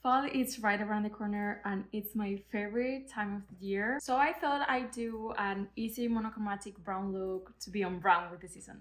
Fall is right around the corner and it's my favorite time of the year. So I thought I'd do an easy monochromatic brown look to be on brown with the season.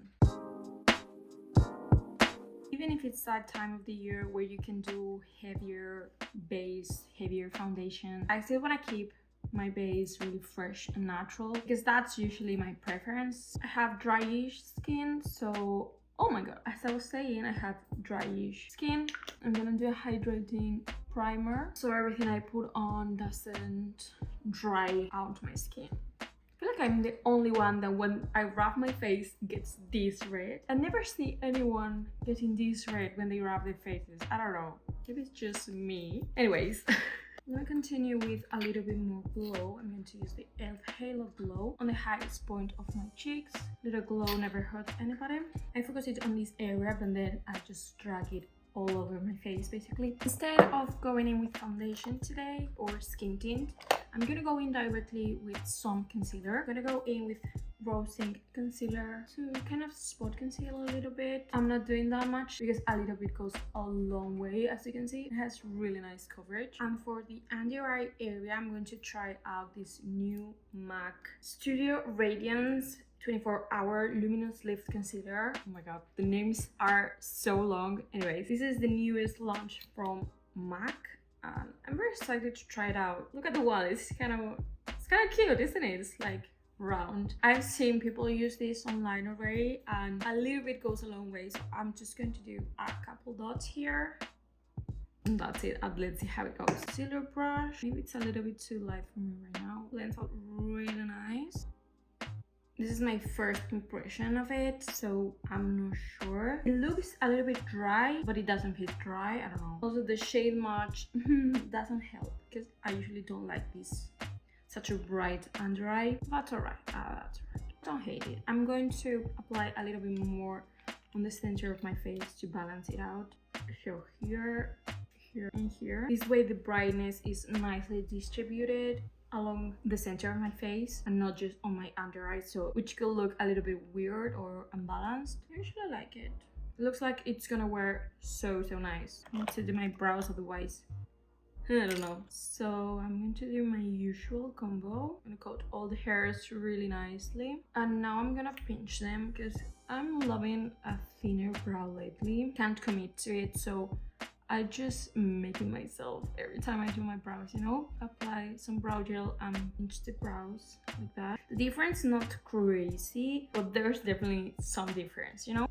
Even if it's that time of the year where you can do heavier base, heavier foundation, I still want to keep my base really fresh and natural because that's usually my preference. I have dryish skin, so oh my god, as I was saying, I have dryish skin. I'm gonna do a hydrating primer so everything I put on doesn't dry out my skin. I feel like I'm the only one that when I wrap my face gets this red. I never see anyone getting this red when they wrap their faces. I don't know, maybe it's just me. Anyways, I'm gonna continue with a little bit more glow. I'm going to use the e.l.f. Halo Glow on the highest point of my cheeks. Little glow never hurts anybody. I focus it on this area, but then I just drag it all over my face basically. Instead of going in with foundation today or skin tint, I'm gonna go in directly with some concealer. I'm gonna go in with Rose Ink concealer to kind of spot conceal a little bit. I'm not doing that much because a little bit goes a long way. As you can see, it has really nice coverage. And for the under eye area, I'm going to try out this new MAC Studio Radiance 24-hour luminous lift concealer. Oh my god, the names are so long. Anyways, this is the newest launch from MAC and I'm very excited to try it out. Look at the wall, it's kind of cute, isn't it? It's like round. I've seen people use this online already and a little bit goes a long way, so I'm just going to do a couple dots here and that's it. And let's see how it goes. Concealer brush, maybe it's a little bit too light for me right now. Blends out really nice. This is my first impression of it, so I'm not sure. It looks a little bit dry, but it doesn't feel dry. I don't know. Also, the shade match doesn't help because I usually don't like this such a bright under eye. That's alright. That's alright. Don't hate it. I'm going to apply a little bit more on the center of my face to balance it out. So here, here, and here. This way, the brightness is nicely distributed along the center of my face and not just on my under eye, so which could look a little bit weird or unbalanced. I usually like it. It looks like it's gonna wear so nice. I need to do my brows, otherwise I don't know. So I'm going to do my usual combo. I'm gonna coat all the hairs really nicely and now I'm gonna pinch them because I'm loving a thinner brow lately. Can't commit to it, so I just make it myself every time I do my brows, you know? Apply some brow gel and pinch the brows like that. The difference not crazy, but there's definitely some difference, you know?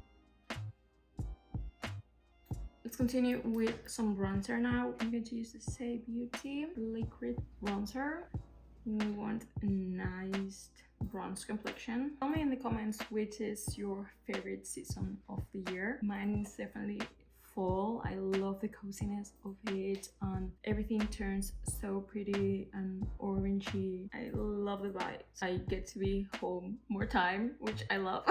Let's continue with some bronzer now. I'm going to use the Say Beauty liquid bronzer. We want a nice bronze complexion. Tell me in the comments which is your favorite season of the year. Mine is definitely fall. I love the coziness of it and everything turns so pretty and orangey. I love the vibes. I get to be home more time, which I love.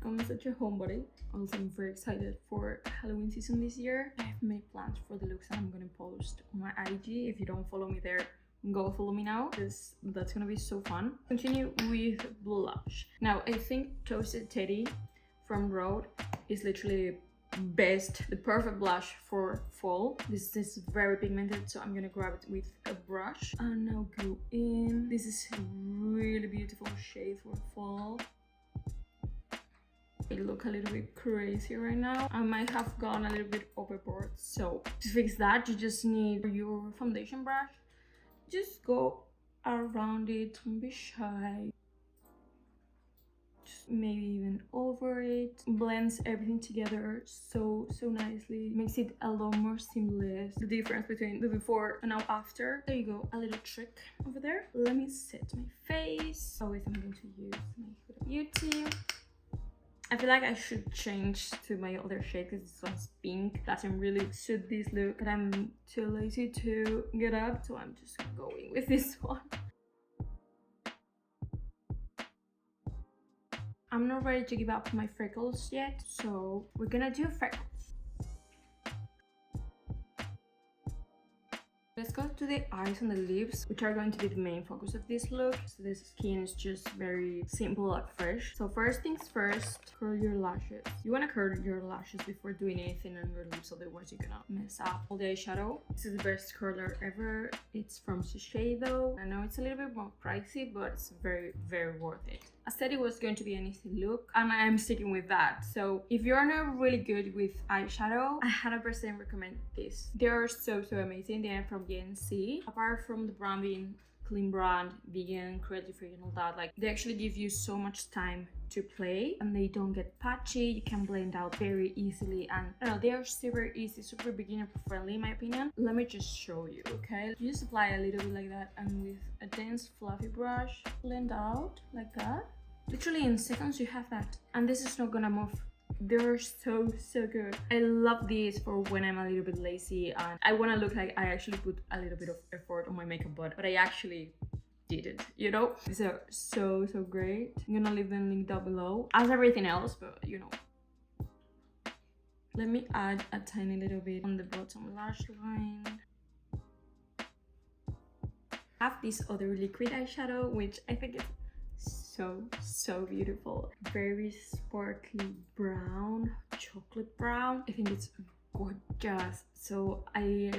I'm such a homebody. Also, I'm very excited for Halloween season this year. I have made plans for the looks that I'm gonna post on my IG. If you don't follow me there, go follow me now because that's gonna be so fun. Continue with blush. Now, I think Toasted Teddy from Rode is literally the perfect blush for fall. This is very pigmented, so I'm gonna grab it with a brush and now go in. This is a really beautiful shade for fall. It look a little bit crazy right now. I might have gone a little bit overboard, so to fix that you just need your foundation brush. Just go around it, don't be shy. Just maybe even over it. Blends everything together so nicely. Makes it a lot more seamless. The difference between the before and now after. There you go, a little trick over there. Let me set my face. Always I'm going to use my Huda Beauty. I feel like I should change to my other shade because this one's pink. Doesn't really suit this look, but I'm too lazy to get up, so I'm just going with this one. I'm not ready to give up my freckles yet, so we're gonna do freckles. Let's go to the eyes and the lips, which are going to be the main focus of this look. So this skin is just very simple and fresh. So first things first, curl your lashes. You want to curl your lashes before doing anything on your lips, otherwise you're gonna mess up all the eyeshadow. This is the best curler ever. It's from Shiseido. I know it's a little bit more pricey, but it's very, very worth it. I said it was going to be an easy look, and I'm sticking with that. So if you're not really good with eyeshadow, I 100% recommend this. They're so amazing. They are from GNC. Apart from the brand being clean brand, vegan, cruelty free and all that, like they actually give you so much time to play and they don't get patchy. You can blend out very easily, and I don't know, they are super easy, super beginner friendly in my opinion. Let me just show you, okay? You just apply a little bit like that, and with a dense fluffy brush, blend out like that. Literally in seconds you have that, and this is not gonna move. They're so good. I love these for when I'm a little bit lazy and I want to look like I actually put a little bit of effort on my makeup, but I actually didn't, you know? These are so great. I'm gonna leave the link down below as everything else, but you know. Let me add a tiny little bit on the bottom lash line. I have this other liquid eyeshadow, which I think is so beautiful. Very sparkly brown, chocolate brown. I think it's gorgeous. So I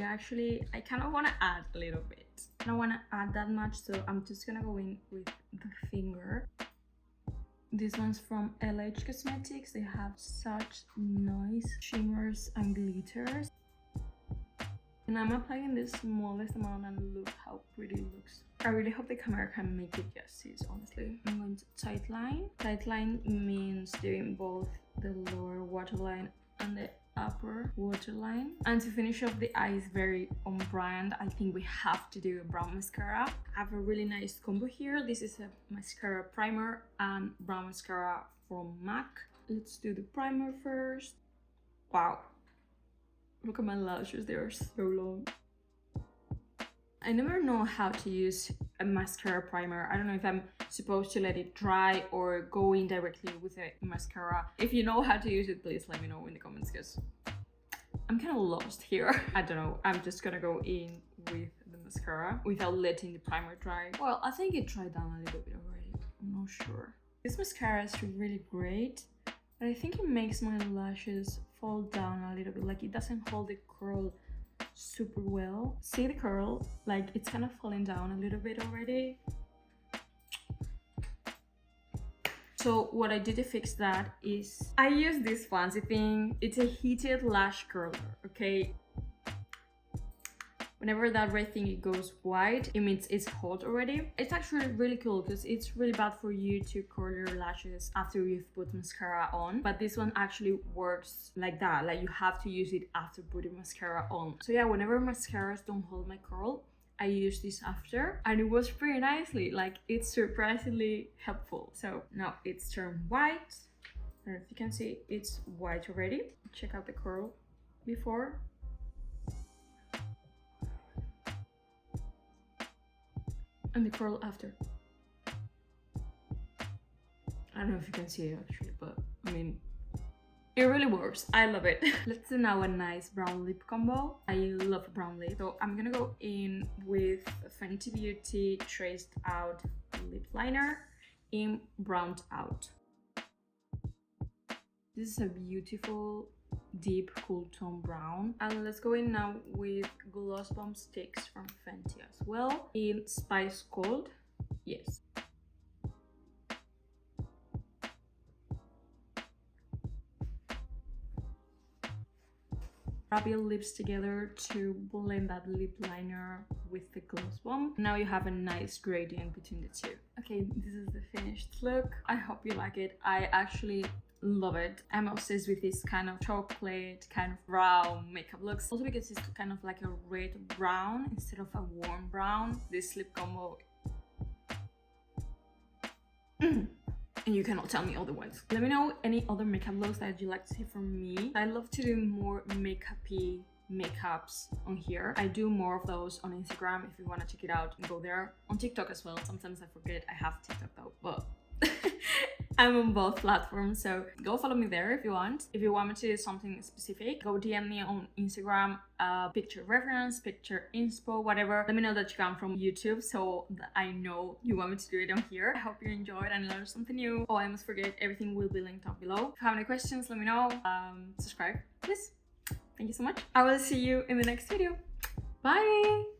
kind of want to add a little bit. I don't want to add that much, so I'm just gonna go in with the finger. This one's from LH Cosmetics. They have such nice shimmers and glitters. And I'm applying the smallest amount, and look how pretty it looks. I really hope the camera can make it justice, honestly. I'm going to tightline. Tightline means doing both the lower waterline and the upper waterline. And to finish off the eyes very on brand, I think we have to do a brown mascara. I have a really nice combo here. This is a mascara primer and brown mascara from MAC. Let's do the primer first. Wow. Look at my lashes, they are so long. I never know how to use a mascara primer. I don't know if I'm supposed to let it dry or go in directly with a mascara. If you know how to use it, please let me know in the comments, because I'm kind of lost here. I don't know, I'm just gonna go in with the mascara without letting the primer dry. Well, I think it dried down a little bit already. I'm not sure. This mascara is really great, but I think it makes my lashes fall down a little bit. Like it doesn't hold the curl super well. See the curl? Like it's kind of falling down a little bit already. So what I did to fix that is I use this fancy thing. It's a heated lash curler, okay? Whenever that red thing goes white, it means it's hot already. It's actually really cool because it's really bad for you to curl your lashes after you've put mascara on. But this one actually works like that. Like you have to use it after putting mascara on. So yeah, whenever mascaras don't hold my curl, I use this after, and it was pretty nicely. Like it's surprisingly helpful. So now it's turned white. I don't know if you can see, it's white already. Check out the curl before. And the curl after. I don't know if you can see it actually, but I mean, it really works. I love it. Let's do now a nice brown lip combo. I love brown lip. So I'm gonna go in with Fenty Beauty Traced Out Lip Liner in Browned Out. This is a beautiful deep cool tone brown, and let's go in now with Gloss Bomb Sticks from Fenty as well in Spice Gold. Yes. Rub your lips together to blend that lip liner with the gloss bomb. Now you have a nice gradient between the two. Okay, this is the finished look. I hope you like it. I actually love it. I'm obsessed with this kind of chocolate, kind of brown makeup looks. Also because it's kind of like a red brown instead of a warm brown. This lip combo. And you cannot tell me otherwise. Let me know any other makeup looks that you'd like to see from me. I love to do more makeup-y makeups on here. I do more of those on Instagram. If you want to check it out, go there. On TikTok as well. Sometimes I forget I have TikTok though, but I'm on both platforms, so go follow me there if you want. If you want me to do something specific, go DM me on Instagram, picture reference, picture inspo, whatever. Let me know that you come from YouTube so that I know you want me to do it on here. I hope you enjoyed and learned something new. Oh, I must forget, everything will be linked down below. If you have any questions, let me know. Subscribe, please. Thank you so much. I will see you in the next video. Bye!